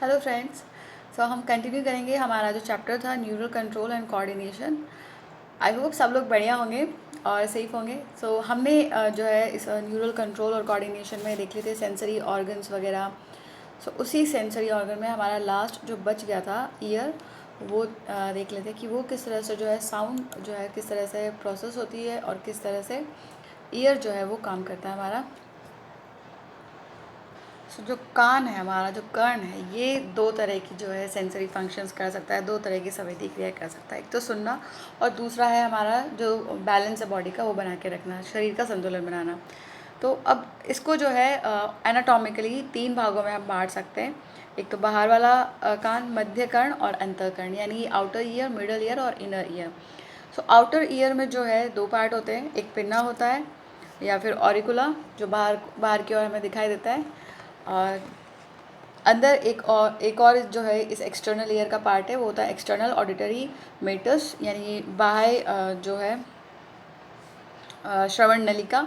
Hello friends. सो हम continue करेंगे हमारा जो चैप्टर था neural control and coordination. I hope सब लोग बढ़िया होंगे और सेफ होंगे। सो हमने जो है इस न्यूरल कंट्रोल और कोऑर्डिनेशन में देख लिए थे सेंसरी ऑर्गन्स वगैरह। सो उसी सेंसरी ऑर्गन में हमारा लास्ट जो बच गया था ईयर, वो देख लेते कि वो किस तरह से जो है साउंड जो है किस तरह से प्रोसेस होती है और किस तरह से ईयर जो है वो काम करता है हमारा। सो जो कान है, हमारा जो कर्ण है, ये दो तरह की जो है सेंसरी फंक्शंस कर सकता है, दो तरह की संवेदी क्रिया कर सकता है। एक तो सुनना और दूसरा है हमारा जो बैलेंस है बॉडी का, वो बना के रखना, शरीर का संतुलन बनाना। तो अब इसको जो है एनाटॉमिकली तीन भागों में हम बांट सकते हैं। एक तो बाहर वाला कान, मध्य कर्ण और अंतःकर्ण, यानी आउटर ईयर, मिडल ईयर और inner ear. So outer ear में जो है दो पार्ट होते हैं, एक पिन्ना होता है या फिर ऑरिकुला जो बाहर बाहर की ओर हमें दिखाई देता है, और अंदर एक और जो है इस एक्सटर्नल ईयर का पार्ट है, वो होता है एक्सटर्नल ऑडिटरी मेटस, यानी बाह्य जो है श्रवण नलिका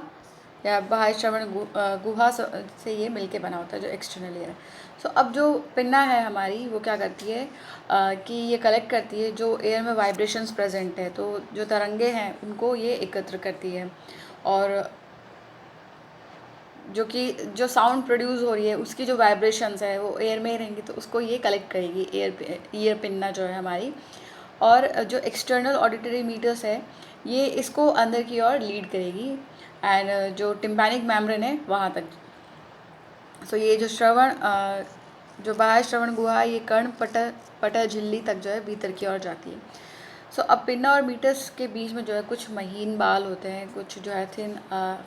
या बाह्य श्रवण गुहा से ये मिलके बना होता है जो एक्सटर्नल ईयर है। सो अब जो पिन्ना है हमारी, वो क्या करती है कि ये कलेक्ट करती है जो एयर में वाइब्रेशंस प्रेजेंट है, तो जो तरंगे हैं उनको ये एकत्र करती है, और जो साउंड प्रोड्यूस हो रही है उसकी जो वाइब्रेशंस है वो एयर में ही रहेंगी, तो उसको ये कलेक्ट करेगी ईयर पिन्ना जो है हमारी। और जो एक्सटर्नल ऑडिटरी मीटर्स है, ये इसको अंदर की ओर लीड करेगी, एंड जो टिम्पैनिक मेम्ब्रेन है वहाँ तक। सो ये जो जो बाह्य श्रवण गुहा, ये कर्ण पटल झिल्ली तक जो है भीतर की ओर जाती है। सो अब पिन्ना और मीटस के बीच में जो है कुछ महीन बाल होते हैं, कुछ जो है थिन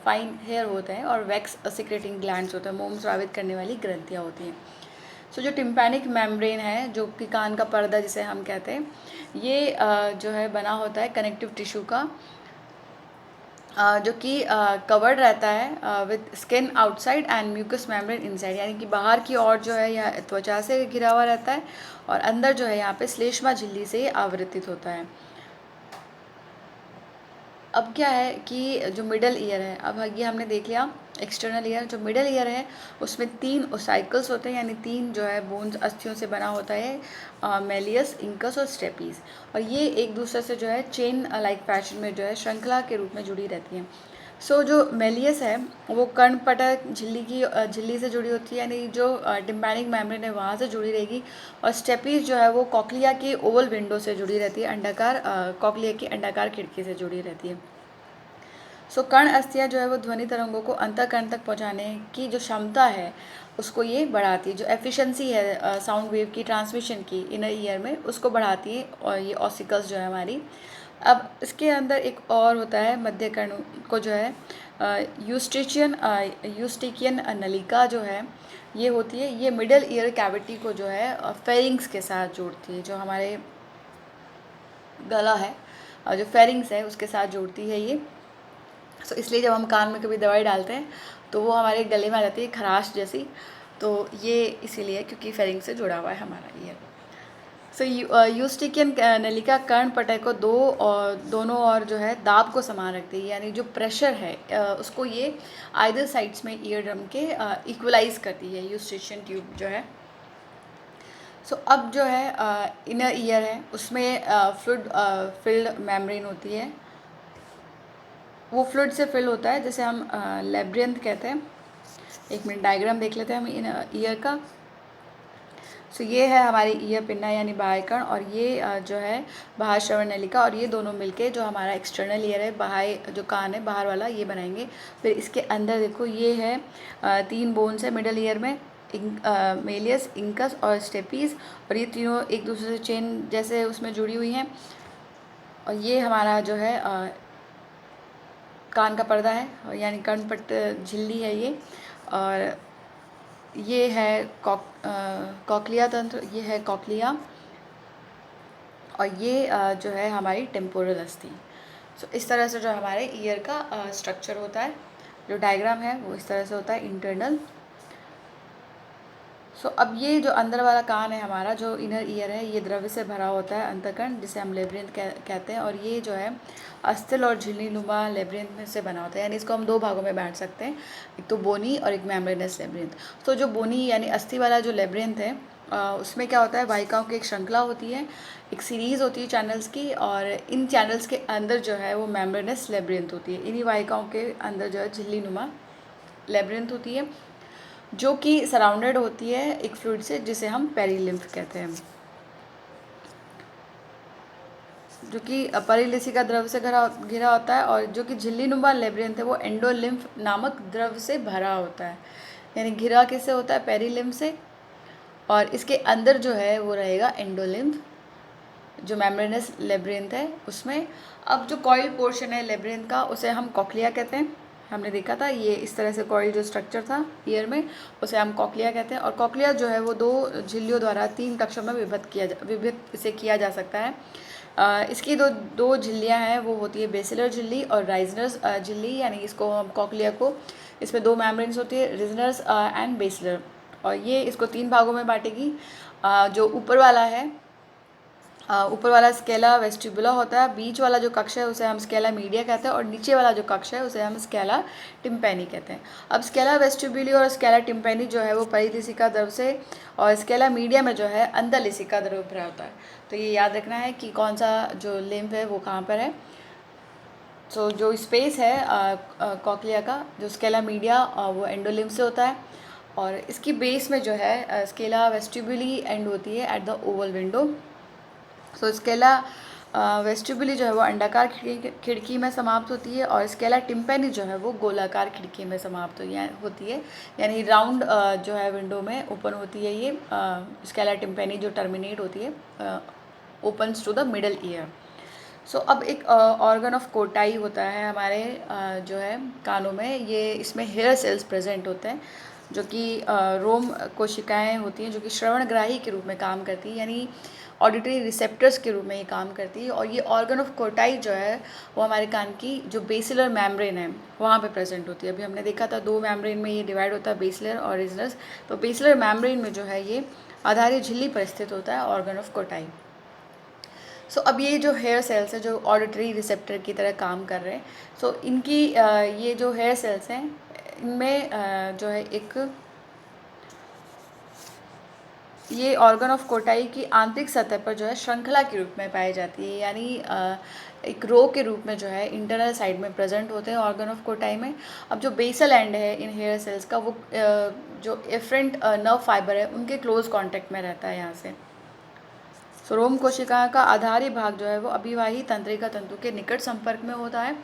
फाइन हेयर होते हैं, और वैक्स सिक्रेटिंग ग्लैंड्स होते हैं, मोम स्रावित करने वाली ग्रंथियाँ होती हैं। सो जो टिम्पैनिक मेम्ब्रेन है, जो कि कान का पर्दा जिसे हम कहते हैं, ये जो है बना होता है कनेक्टिव टिश्यू का, जो कि कवर्ड रहता है with skin outside and mucus membrane inside, यानी कि बाहर की ओर जो है यह त्वचा से घिरा हुआ रहता है, और अंदर जो है यहाँ पे श्लेष्मा झिल्ली से आवृत्तित होता है। अब क्या है कि जो मिडल ईयर है, अब ये हमने देख लिया एक्सटर्नल ईयर। जो मिडल ईयर है उसमें तीन ओसाइकल्स होते हैं, यानी तीन जो है बोन्स अस्थियों से बना होता है, मेलियस, इंकस और स्टेपीज, और ये एक दूसरे से जो है चेन लाइक फैशन में जो है श्रृंखला के रूप में जुड़ी रहती हैं। सो जो मेलियस है वो कर्णपटक झिल्ली से जुड़ी होती है, यानी जो टिम्पैनिक मेम्ब्रेन है वहाँ से जुड़ी रहेगी, और स्टेपीज जो है वो कॉकलिया की ओवल विंडो से जुड़ी रहती है, अंडाकार कॉकलिया की अंडाकार खिड़की से जुड़ी रहती है। सो कर्ण अस्थियाँ जो है वो ध्वनि तरंगों को अंतःकर्ण तक पहुँचाने की जो क्षमता है उसको ये बढ़ाती है, जो एफिशिएंसी है साउंड वेव की ट्रांसमिशन की इनर ईयर में, उसको बढ़ाती है, और ये ऑसिकल्स जो है हमारी। अब इसके अंदर एक और होता है मध्य कर्ण को जो है यूस्टिकियन नलिका जो है ये होती है, ये मिडल ईयर कैविटी को जो है फेरिंग्स के साथ जोड़ती है, जो हमारे गला है और जो फेरिंग्स है उसके साथ जोड़ती है ये। सो इसलिए जब हम कान में कभी दवाई डालते हैं तो वो हमारे गले में आ जाती है खराश जैसी, तो ये इसीलिए क्योंकि फेरिंग से जुड़ा हुआ है हमारा ईयर। सो यूस्टिकियन नलिका कर्ण पटल को दोनों और जो है दाब को समान रखती है, यानी जो प्रेशर है उसको ये आइदर साइड्स में ईयर ड्रम के इक्वलाइज करती है यूस्टिशियन ट्यूब जो है। सो अब जो है इनर ईयर है उसमें फ्लूइड फिल्ड मेम्ब्रेन होती है, वो फ्लूइड से फिल होता है, जैसे हम लेब्रियंथ कहते हैं। एक मिनट डायग्राम देख लेते हैं हम इन ईयर का। सो ये है हमारी ईयर पिन्ना यानी बाह्य कर्ण, और ये जो है बाह्य श्रवण नलिका, और ये दोनों मिलके जो हमारा एक्सटर्नल ईयर है, बाह्य जो कान है बाहर वाला, ये बनाएंगे। फिर इसके अंदर देखो ये है तीन बोन्स है मिडल ईयर में, मेलियस, इंकस और स्टेपीज, और ये तीनों एक दूसरे से चेन जैसे उसमें जुड़ी हुई हैं। और ये हमारा जो है कान का पर्दा है, यानी कर्णपट झिल्ली है ये, और ये है कॉकलिया तंत्र, ये है कॉकलिया, और ये जो है हमारी टेम्पोरल अस्थि। सो इस तरह से जो हमारे ईयर का स्ट्रक्चर होता है, जो डायग्राम है वो इस तरह से होता है इंटरनल। सो अब ये जो अंदर वाला कान है हमारा, जो इनर ईयर है, ये द्रव्य से भरा होता है अंतःकर्ण, जिसे हम लेब्रियंथ कहते हैं, और ये जो है अस्थिल और झिल्ली नुमा लेब्रियंथ में से बना होता है, यानी इसको हम दो भागों में बांट सकते हैं, एक तो बोनी और एक मेम्ब्रेनस लेब्रियंथ। तो जो बोनी यानी अस्थि वाला जो लेब्रियंथ है उसमें क्या होता है, वाहिकाओं की एक श्रृंखला होती है, एक सीरीज़ होती है चैनल्स की, और इन चैनल्स के अंदर जो है वो मेम्ब्रेनस लेब्रिंथ होती है। इन्हीं वाहिकाओं के अंदर जो है झिल्ली नुमा लेब्रिंथ होती है, जो कि सराउंडेड होती है एक फ्लूइड से जिसे हम पेरीलिम्फ कहते हैं, जो कि परिलेसिका द्रव से घिरा होता है, और जो कि झिल्ली नुमा लेब्रिंथ है वो एंडोलिम्फ नामक द्रव से भरा होता है। यानी घिरा किससे होता है, पेरीलिम्फ से, और इसके अंदर जो है वो रहेगा एंडोलिम्फ, जो मेम्ब्रेनस लेब्रिंथ है उसमें। अब जो कॉइल पोर्शन है लेब्रिंथ का, उसे हम कॉक्लिया कहते हैं। हमने देखा था ये इस तरह से कॉइल जो स्ट्रक्चर था ईयर में, उसे हम कॉक्लिया कहते हैं। और कॉक्लिया जो है वो 2 झिल्लियों द्वारा 3 कक्षों में विभक्त इसे किया जा सकता है। इसकी दो झिल्लियाँ हैं, वो होती है बेसिलर झिल्ली और राइजनर्स झिल्ली, यानी इसको हम कॉक्लिया को, इसमें 2 मेम्ब्रेन्स होती है, रिजनर्स एंड बेसिलर, और ये इसको 3 भागों में बांटेगी। जो ऊपर वाला है, ऊपर वाला स्केला वेस्टिबुला होता है, बीच वाला जो कक्ष है उसे हम स्केला मीडिया कहते हैं, और नीचे वाला जो कक्ष है उसे हम स्केला टिम्पैनी कहते हैं। अब स्केला वेस्टिबुली और स्केला टिम्पैनी जो है वो परिलेसिका द्रव से, और स्केला मीडिया में जो है अंतरलेसिका द्रव भरा होता है। तो ये याद रखना है कि कौन सा जो लिम्फ है वो कहाँ पर है। सो जो स्पेस है कॉक्लिया का, जो स्केला मीडिया वो एंडोलिम्फ से होता है, और इसकी बेस में जो है स्केला वेस्टिबुली एंड होती है at the oval window. So scala vestibuli जो है वो अंडाकार खिड़की में समाप्त होती है, और स्केला टिम्पैनी जो है वो गोलाकार खिड़की में समाप्त होती है, यानी राउंड जो है विंडो में ओपन होती है ये स्केला टिम्पैनी, जो टर्मिनेट होती है opens to the middle ear. So अब एक ऑर्गन ऑफ कोटाई होता है हमारे जो है कानों में, ये इसमें हेयर सेल्स प्रेजेंट होते हैं, जो कि रोम कोशिकाएं होती हैं, जो कि श्रवणग्राही के रूप में काम करती है, यानी ऑडिटरी रिसेप्टर्स के रूप में ये काम करती है। और ये ऑर्गन ऑफ कोटाई जो है वो हमारे कान की जो बेसिलर मेम्ब्रेन है वहाँ पे प्रेजेंट होती है। अभी हमने देखा था 2 मेम्ब्रेन में ये डिवाइड होता है, बेसिलर और रिजनस। तो बेसिलर मेम्ब्रेन में जो है ये आधारी झिल्ली पर स्थित होता है ऑर्गन ऑफ कोटाई। सो अब ये जो हेयर सेल्स है जो ऑडिटरी रिसेप्टर की तरह काम कर रहे हैं, सो इनकी ये जो हेयर सेल्स हैं इनमें जो है एक ये ऑर्गन ऑफ कोटाई की आंतरिक सतह पर जो है श्रृंखला के रूप में पाई जाती है, यानी एक रो के रूप में जो है इंटरनल साइड में प्रेजेंट होते हैं ऑर्गन ऑफ कोटाई में। अब जो बेसल एंड है इन हेयर सेल्स का वो जो एफरेंट नर्व फाइबर है उनके क्लोज कांटेक्ट में रहता है यहाँ से। सो रोम कोशिका का आधारी भाग जो है वो अभिवाही तंत्रिका तंतु के निकट संपर्क में होता है,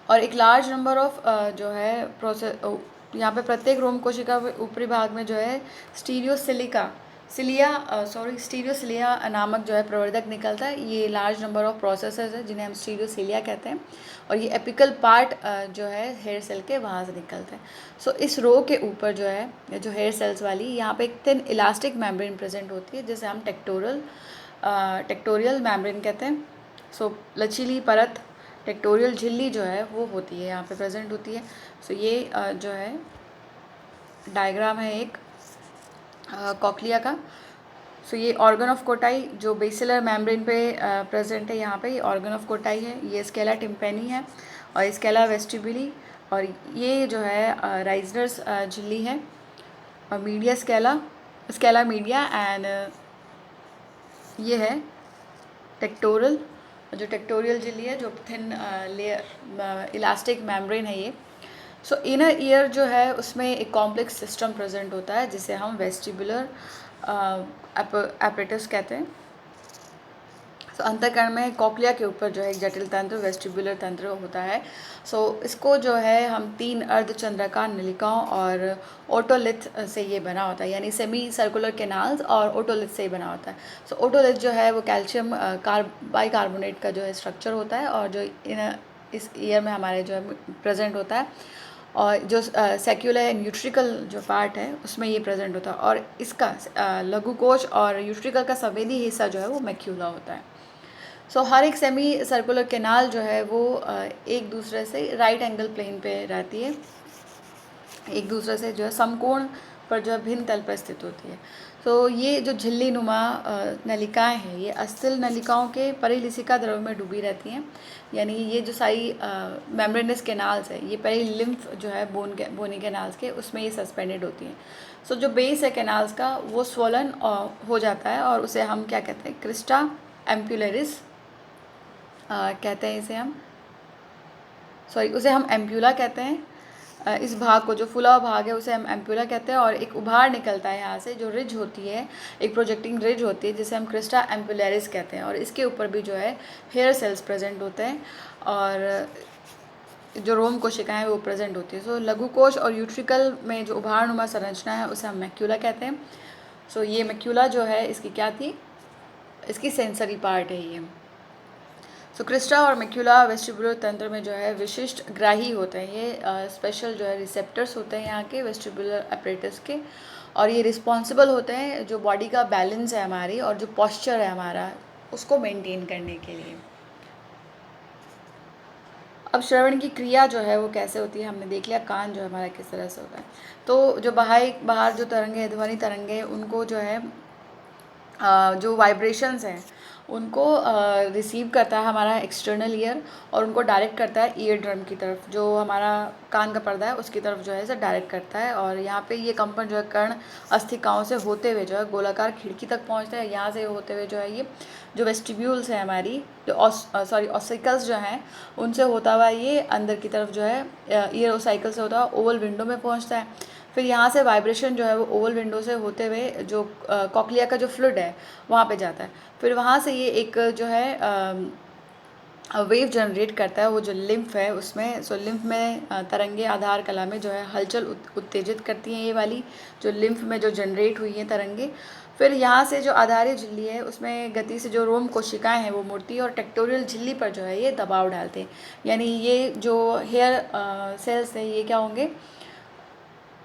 और एक लार्ज नंबर ऑफ जो है प्रोसेस यहाँ पे प्रत्येक रोम कोशिका ऊपरी भाग में जो है स्टीरियोसिलिया नामक जो है प्रवर्धक निकलता है। ये लार्ज नंबर ऑफ प्रोसेसेस है जिन्हें हम स्टीरियोसिलिया कहते हैं, और ये एपिकल पार्ट जो है हेयर सेल के वहाँ से निकलते हैं। सो इस रो के ऊपर जो है जो हेयर सेल्स वाली यहाँ पे एक थिन इलास्टिक मेम्ब्रेन प्रेजेंट होती है, जिसे हम टेक्टोरियल मेम्ब्रेन कहते हैं। सो लचीली परत टेक्टोरियल झिल्ली जो है वो होती है यहाँ पे प्रेजेंट होती है। सो ये जो है डायग्राम है एक कॉक्लिया का। सो ये ऑर्गन ऑफ कोटाई जो बेसिलर मेम्ब्रेन पे प्रेजेंट है, यहाँ पे ये ऑर्गन ऑफ कोटाई है, ये स्केला टिम्पैनी है और स्केला वेस्टिबुली, और ये जो है राइजनर्स झिल्ली है, और मीडिया स्केला मीडिया, एंड ये है टेक्टोरल जो टेक्टोरियल झिल्ली है, जो थिन लेयर इलास्टिक मेम्ब्रेन है ये। सो इनर ईयर जो है उसमें एक कॉम्प्लेक्स सिस्टम प्रेजेंट होता है जिसे हम वेस्टिबुलर एपरेटस कहते हैं। सो अंतःकरण में कॉक्लिया के ऊपर जो है एक जटिल तंत्र वेस्टिबुलर तंत्र होता है। सो इसको जो है हम 3 अर्धचंद्राकार नलिकाओं और ओटोलिथ से ये बना होता है, यानी सेमी सर्कुलर कैनाल्स और ओटोलिथ से ही बना होता है। सो ओटोलिथ जो है वो कैल्शियम बाइकार्बोनेट का जो है स्ट्रक्चर होता है, और जो इस ईयर में हमारे जो है प्रेजेंट होता है, और जो सेक्युलर एंड यूट्रिकल जो पार्ट है उसमें ये प्रेजेंट होता है, और इसका लघुकोश और यूट्रिकल का संवेदी हिस्सा जो है वो मैक्यूला होता है। सो हर एक सेमी सर्कुलर कैनाल जो है वो एक दूसरे से राइट एंगल प्लेन पे रहती है, एक दूसरे से जो है समकोण पर जो है भिन्न तल पर स्थित होती है। तो ये जो झिल्ली नुमा नलिकाएं हैं, ये अस्थिल नलिकाओं के परिलिसिका द्रव में डूबी रहती हैं। यानी ये जो सारी मेम्ब्रेनस कैनाल्स है, ये पेरिलिम्फ जो है बोनी कैनाल्स के, उसमें ये सस्पेंडेड होती हैं। सो जो बेस है कैनाल्स का वो स्वोलन हो जाता है और उसे हम क्या कहते हैं, क्रिस्टा एम्पुलरिस कहते हैं इसे हम, उसे हम एम्प्यूला कहते हैं। इस भाग को, जो फुला हुआ भाग है, उसे हम एम्प्यूला कहते हैं। और एक उभार निकलता है यहाँ से, जो रिज होती है, एक प्रोजेक्टिंग रिज होती है, जिसे हम क्रिस्टा एम्पुलरिस कहते हैं। और इसके ऊपर भी जो है हेयर सेल्स प्रेजेंट होते हैं और जो रोम कोशिकाएं हैं वो प्रेजेंट होती है। सो लघु कोश और यूट्रिकल में जो उभारनुमा संरचना है उसे हम मैक्यूला कहते हैं। सो ये मैक्यूला जो है इसकी क्या थी, इसकी सेंसरी पार्ट है ये। सो क्रिस्टा और मैक्यूला वेस्टिबुलर तंत्र में जो है विशिष्ट ग्राही होते हैं। ये स्पेशल जो है रिसेप्टर्स होते हैं यहाँ के वेस्टिबुलर अपरेटस के, और ये रिस्पॉन्सिबल होते हैं जो बॉडी का बैलेंस है हमारी और जो पॉस्चर है हमारा, उसको मेंटेन करने के लिए। अब श्रवण की क्रिया जो है वो कैसे होती है, हमने देख लिया कान जो हमारा किस तरह से होता है। तो जो बाहर जो तरंगे, ध्वनि तरंगे, उनको जो है जो वाइब्रेशंस हैं उनको रिसीव करता है हमारा एक्सटर्नल ईयर, और उनको डायरेक्ट करता है ईयर ड्रम की तरफ, जो हमारा कान का पर्दा है उसकी तरफ जो है इसे डायरेक्ट करता है। और यहाँ पे ये कंपन जो है कर्ण अस्थिकाओं से होते हुए जो है गोलाकार खिड़की तक पहुँचता है। यहाँ से होते हुए जो है ये जो वेस्टिब्यूल्स हैं हमारी, जो ऑसिकल्स जो हैं, उनसे होता हुआ ये अंदर की तरफ जो है ईयर ओसाइकल से होता हुआ ओवल विंडो में पहुँचता है। फिर यहाँ से वाइब्रेशन जो है वो ओवल विंडो से होते हुए जो कॉक्लिया का जो फ्लूइड है वहाँ पे जाता है। फिर वहाँ से ये एक जो है वेव जनरेट करता है, वो जो लिम्फ है उसमें। सो लिम्फ में तरंगे आधार कला में जो है हलचल उत्तेजित करती हैं, ये वाली जो लिम्फ में जो जनरेट हुई हैं तरंगे। फिर यहाँ से जो आधारी झिल्ली है उसमें गति से जो रोम कोशिकाएं हैं वो मुड़ती है और टेक्टोरियल झिल्ली पर जो है ये दबाव डालते हैं। यानी ये जो हेयर सेल्स हैं ये क्या होंगे,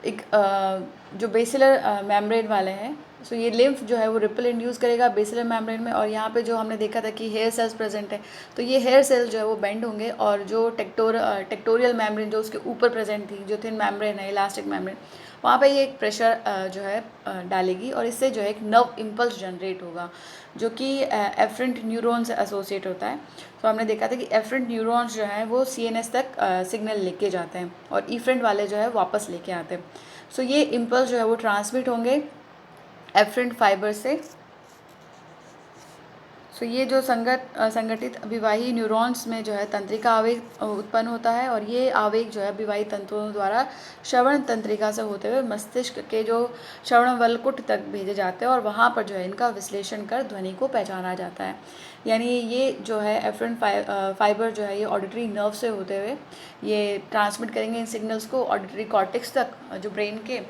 एक जो बेसिलर मेम्ब्रेन वाले हैं। सो ये लिम्फ जो है वो रिपल इंड्यूस करेगा बेसिलर मेम्ब्रेन में, और यहाँ पे जो हमने देखा था कि हेयर सेल्स प्रेजेंट है, तो ये हेयर सेल्स जो है वो बेंड होंगे, और जो टेक्टोरियल मेम्ब्रेन जो उसके ऊपर प्रेजेंट थी, जो थिन मेम्ब्रेन है, इलास्टिक मेम्ब्रेन, वहाँ पे ये एक प्रेशर जो है डालेगी, और इससे जो है एक नर्व इम्पल्स जनरेट होगा, जो कि एफरेंट न्यूरॉन से एसोसिएट होता है। तो हमने देखा था कि एफरेंट न्यूरॉन्स जो हैं वो CNS तक सिग्नल लेके जाते हैं, और इफ्रेंट वाले जो है वापस लेके आते हैं। सो ये इम्पल्स जो है वो ट्रांसमिट होंगे एफरेंट फाइबर से। सो ये जो संगठित अभिवाही न्यूरॉन्स में जो है तंत्रिका आवेग उत्पन्न होता है, और ये आवेग जो है अभिवाही तंतुओं द्वारा श्रवण तंत्रिका से होते हुए मस्तिष्क के जो श्रवण वलकुट तक भेजे जाते हैं, और वहाँ पर जो है इनका विश्लेषण कर ध्वनि को पहचाना जाता है। यानी ये जो है एफरेंट फाइबर जो है ये ऑडिटरी नर्व से होते हुए ये ट्रांसमिट करेंगे इन सिग्नल्स को ऑडिटरी कॉर्टेक्स तक, जो ब्रेन के,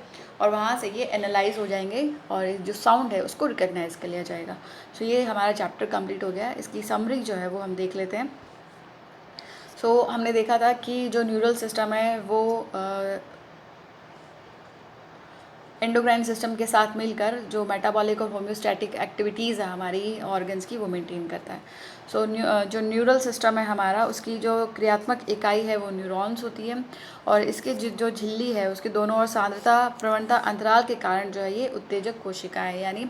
और वहाँ से ये एनालाइज हो जाएंगे और जो साउंड है उसको रिकग्नाइज कर लिया जाएगा। सो ये हमारा चैप्टर कंप्लीट हो गया है। इसकी समरी जो है वो हम देख लेते हैं। सो हमने देखा था कि जो न्यूरल सिस्टम है वो एंडोक्राइन सिस्टम के साथ मिलकर जो मेटाबॉलिक और होम्योस्टैटिक एक्टिविटीज़ है हमारी ऑर्गन्स की, वो मेंटेन करता है। सो जो न्यूरल सिस्टम है हमारा, उसकी जो क्रियात्मक इकाई है वो न्यूरॉन्स होती है, और इसके जो झिल्ली है उसके दोनों ओर सांद्रता प्रवणता अंतराल के कारण जो है ये उत्तेजक कोशिकाएं है, यानी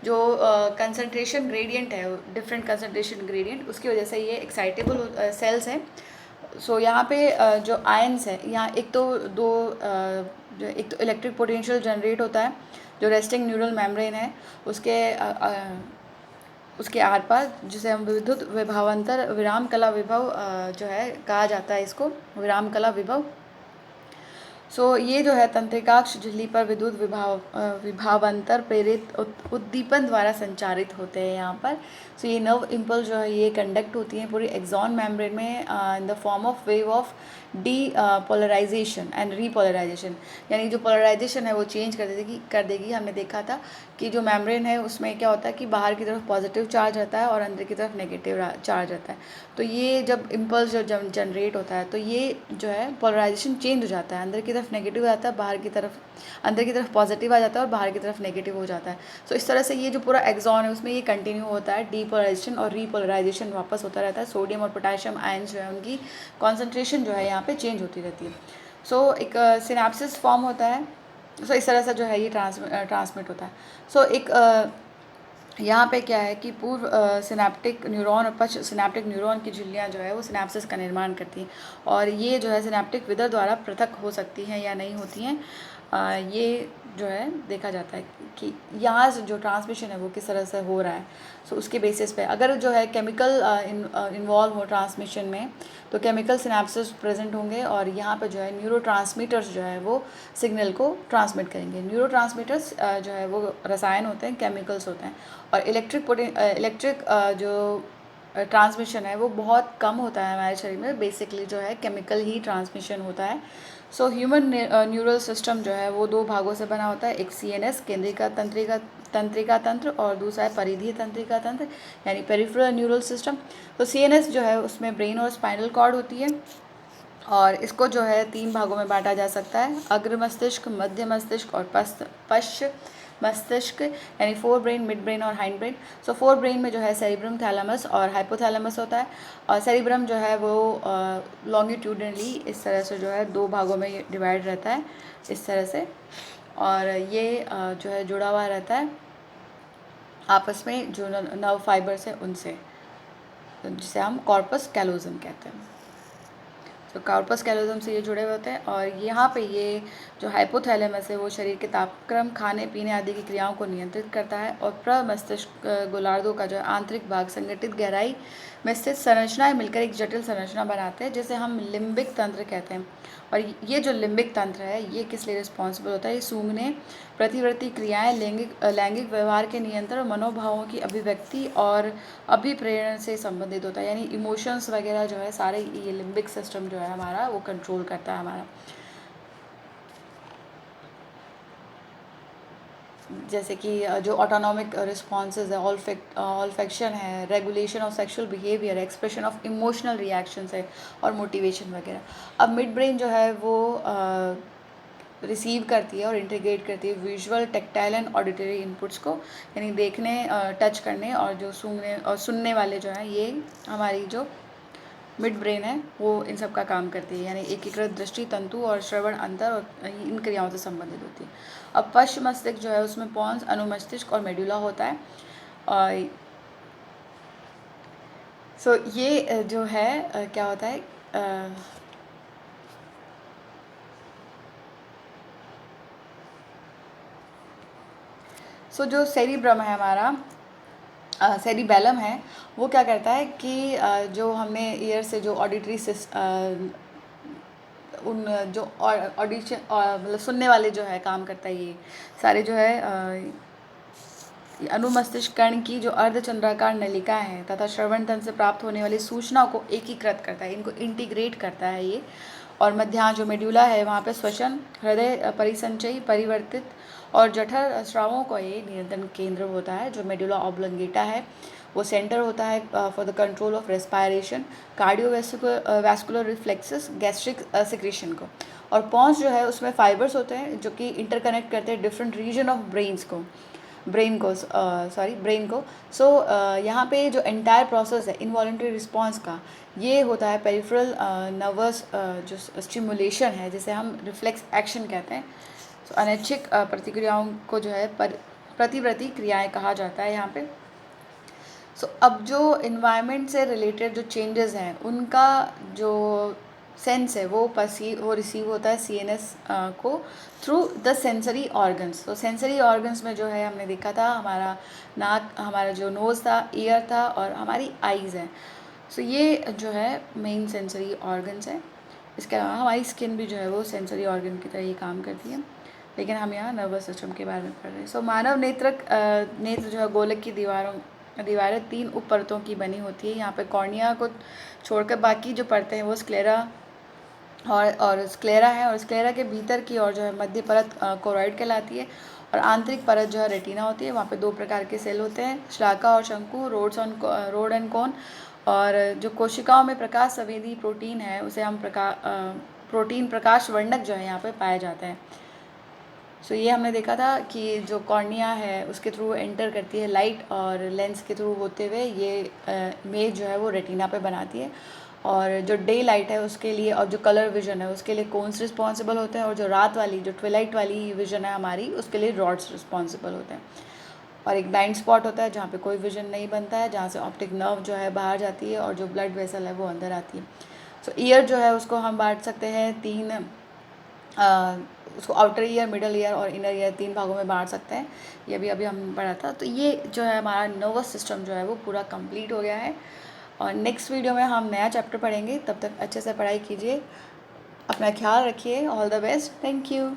जो कंसंट्रेशन ग्रेडियंट है, डिफरेंट कंसंट्रेशन ग्रेडियंट, उसकी वजह से ये एक्साइटेबल सेल्स हैं। सो यहाँ पे जो आयंस है, यहाँ एक तो इलेक्ट्रिक पोटेंशियल जनरेट होता है जो रेस्टिंग न्यूरल मेम्ब्रेन है उसके आर पार, जिसे हम विद्युत विभवांतर विराम कला विभव जो है कहा जाता है, इसको विराम कला विभव। सो ये जो है तंत्रिकाक्ष झिल्ली पर विद्युत विभावांतर प्रेरित उद्दीपन द्वारा संचारित होते हैं यहाँ पर। सो ये नर्व इम्पल्स जो है ये कंडक्ट होती हैं पूरी एक्सॉन मेम्ब्रेन में in the form of wave of polarisation and repolarisation, यानी जो पोलराइजेशन है वो चेंज कर देगी। हमने देखा था कि जो मेम्ब्रेन है उसमें क्या होता है कि बाहर की तरफ पॉजिटिव चार्ज रहता है और अंदर की तरफ नेगेटिव चार्ज रहता है। तो ये जब इम्पल्स जो जनरेट होता है तो ये जो है पोलराइजेशन चेंज हो जाता है, अंदर की तरफ नेगेटिव आता है, अंदर की तरफ पॉजिटिव आ जाता है और बाहर की तरफ नेगेटिव हो जाता है। सो इस तरह से ये जो पूरा एक्सॉन है उसमें ये कंटिन्यू होता है, डीपोलराइजेशन और रीपोलराइजेशन वापस होता रहता है। सोडियम और पोटेशियम आयंस जो है उनकी कॉन्सेंट्रेशन जो है यहाँ पे चेंज होती रहती है। सो एक सिनेप्सिस फॉर्म होता है सो इस तरह से जो है ये ट्रांसमिट होता है। सो एक यहाँ पे क्या है कि पूर्व सिनेप्टिक न्यूरॉन और पश्च सिनेप्टिक न्यूरॉन की झिल्लियाँ जो है वो सिनेप्सिस का निर्माण करती हैं, और ये जो है सिनेप्टिक विदर द्वारा पृथक हो सकती हैं या नहीं होती हैं। ये जो है देखा जाता है कि यहाँ से जो ट्रांसमिशन है वो किस तरह से हो रहा है। सो उसके बेसिस पे अगर जो है केमिकल इन्वॉल्व हो ट्रांसमिशन में, तो केमिकल सिनेप्सिस प्रेजेंट होंगे, और यहाँ पे जो है न्यूरोट्रांसमीटर्स जो है वो सिग्नल को ट्रांसमिट करेंगे। न्यूरोट्रांसमीटर्स जो है वो रसायन होते हैं, केमिकल्स होते हैं, और इलेक्ट्रिक जो ट्रांसमिशन है वो बहुत कम होता है हमारे शरीर में। बेसिकली जो है केमिकल ही ट्रांसमिशन होता है। सो ह्यूमन न्यूरल सिस्टम जो है वो दो भागों से बना होता है, एक CNS तंत्रिका तंत्र, और दूसरा है परिधीय तंत्रिका तंत्र यानी पेरिफेरल न्यूरल सिस्टम। तो CNS जो है उसमें ब्रेन और स्पाइनल कॉर्ड होती है, और इसको जो है 3 भागों में बांटा जा सकता है, अग्र मस्तिष्क, मध्य मस्तिष्क और पश्च मस्तिष्क, यानी 4 ब्रेन, मिड ब्रेन और हाइंड ब्रेन। सो 4 ब्रेन में जो है सेरिब्रम, थैलेमस और हाइपोथैलेमस होता है, और सेरिब्रम जो है वो लॉन्गिट्यूडनली इस तरह से जो है 2 भागों में डिवाइड रहता है इस तरह से, और ये जो है जुड़ा हुआ रहता है आपस में जो नर्व फाइबर्स है उनसे, जिसे हम कॉर्पस कैलोजम कहते हैं। तो कॉर्पस कैलोजम से ये जुड़े हुए होते हैं, और यहाँ पे ये जो हाइपोथैलेमस है वो शरीर के तापक्रम, खाने पीने आदि की क्रियाओं को नियंत्रित करता है, और प्रमस्तिष्क गोलार्धों का जो आंतरिक भाग संगठित गहराई में स्थित संरचनाएं मिलकर एक जटिल संरचना बनाते हैं, जिसे हम लिम्बिक तंत्र कहते हैं। और ये जो लिम्बिक तंत्र है ये किस लिए रिस्पॉन्सिबल होता है? ये सूंघने, प्रतिवर्ती क्रियाएं, लैंगिक व्यवहार के नियंत्रण, मनोभावों की अभिव्यक्ति और अभिप्रेरण से संबंधित होता है, यानी इमोशंस वगैरह जो है सारे ये लिम्बिक सिस्टम जो है हमारा वो कंट्रोल करता है हमारा। जैसे कि जो ऑटोनॉमिक रिस्पॉन्सेज है, ऑल्फेक्शन है, regulation of sexual behaviour, expression of emotional reactions है, और मोटिवेशन वगैरह। अब मिड ब्रेन जो है वो रिसीव करती है और इंटीग्रेट करती है visual, tactile and auditory inputs को, यानी देखने, टच करने और जो सूंघने और सुनने वाले जो हैं, ये हमारी जो मिड ब्रेन है वो इन सब का काम करती है, यानी एकीकृत दृष्टि तंतु और श्रवण अंतर और इन क्रियाओं से संबंधित होती है। अब पश्च मस्तिष्क जो है उसमें पॉन्स, अनुमस्तिष्क और मेडुला होता है। और सो ये जो है क्या होता है, सो जो सेरिब्रम है हमारा, सेरिबेलम है, वो क्या करता है कि जो हमने ईयर से जो ऑडिटरी उन जो ऑडिशन मतलब सुनने वाले जो है काम करता है, ये सारे जो है अनुमस्तिष्क कर्ण की जो अर्धचंद्राकार नलिका है तथा श्रवण तंत्र से प्राप्त होने वाली सूचनाओं को एकीकृत करता है, इनको इंटीग्रेट करता है ये। और मध्यांश जो मेड्यूला है वहाँ पे श्वसन, हृदय परिसंचयी, परिवर्तित और जठर स्रावों का ये नियंत्रण केंद्र होता है। जो मेडुला ऑब्लंगेटा है वो सेंटर होता है for the control of respiration, cardiovascular reflexes, gastric secretion को। और पॉन्स जो है उसमें फाइबर्स होते हैं जो कि इंटरकनेक्ट करते हैं डिफरेंट रीजन ऑफ ब्रेन को। सो यहाँ पे जो एंटायर प्रोसेस है इनवॉलेंट्री रिस्पॉन्स का, ये होता है पेरिफेरल नर्वस जो स्टिमुलेशन है, जिसे हम रिफ्लेक्स एक्शन कहते हैं। सो अनैच्छिक प्रतिक्रियाओं को जो है प्रतिवर्ती क्रियाएं कहा जाता है यहाँ पे। सो अब जो इन्वायरमेंट से रिलेटेड जो चेंजेस हैं उनका जो सेंस है वो रिसीव होता है CNS को थ्रू द सेंसरी ऑर्गन्स। तो सेंसरी ऑर्गन्स में जो है हमने देखा था हमारा नाक, हमारा जो नोज़ था, ईयर था, और हमारी आईज़ है। सो ये जो है मेन सेंसरी ऑर्गन्स है। इसके अलावा हमारी स्किन भी जो है वो सेंसरी ऑर्गन की तरह ये काम करती है, लेकिन हम यहाँ नर्वस सिस्टम के बारे में पढ़ रहे हैं। सो मानव नेत्र जो है गोलक की दीवारें 3 उप परतों की बनी होती है। यहाँ पे कॉर्निया को छोड़कर बाकी जो परतें हैं वो स्क्लेरा और स्क्लेरा है, और स्क्लेरा के भीतर की और जो है मध्य परत कोरॉइड कहलाती है, और आंतरिक परत जो है रेटिना होती है। वहाँ पे 2 प्रकार के सेल होते हैं, श्लाका और शंकु, रोड एंड कोन। और जो कोशिकाओं में प्रकाश संवेदी प्रोटीन है उसे हम प्रोटीन प्रकाश वर्णक जो है यहाँ पे पाए जाते हैं। सो ये हमने देखा था कि जो कॉर्निया है उसके थ्रू एंटर करती है लाइट, और लेंस के थ्रू होते हुए ये इमेज जो है वो रेटिना पे बनाती है। और जो डे लाइट है उसके लिए और जो कलर विजन है उसके लिए कोन्स रिस्पॉन्सिबल होते हैं, और जो रात वाली जो ट्विलाइट वाली विजन है हमारी उसके लिए रॉड्स रिस्पॉन्सिबल होते हैं। और एक ब्लाइंड स्पॉट होता है जहाँ पे कोई विजन नहीं बनता है, जहाँ से ऑप्टिक नर्व जो है बाहर जाती है और जो ब्लड वेसल है वो अंदर आती है। सो ईयर जो है उसको हम बांट सकते हैं तीन, उसको आउटर ईयर, मिडल ईयर और इनर ईयर 3 भागों में बांट सकते हैं। ये अभी अभी हम पढ़ा था। तो ये जो है हमारा नर्वस सिस्टम जो है वो पूरा कंप्लीट हो गया है। और नेक्स्ट वीडियो में हम नया चैप्टर पढ़ेंगे। तब तक अच्छे से पढ़ाई कीजिए, अपना ख्याल रखिए। All the best, thank you.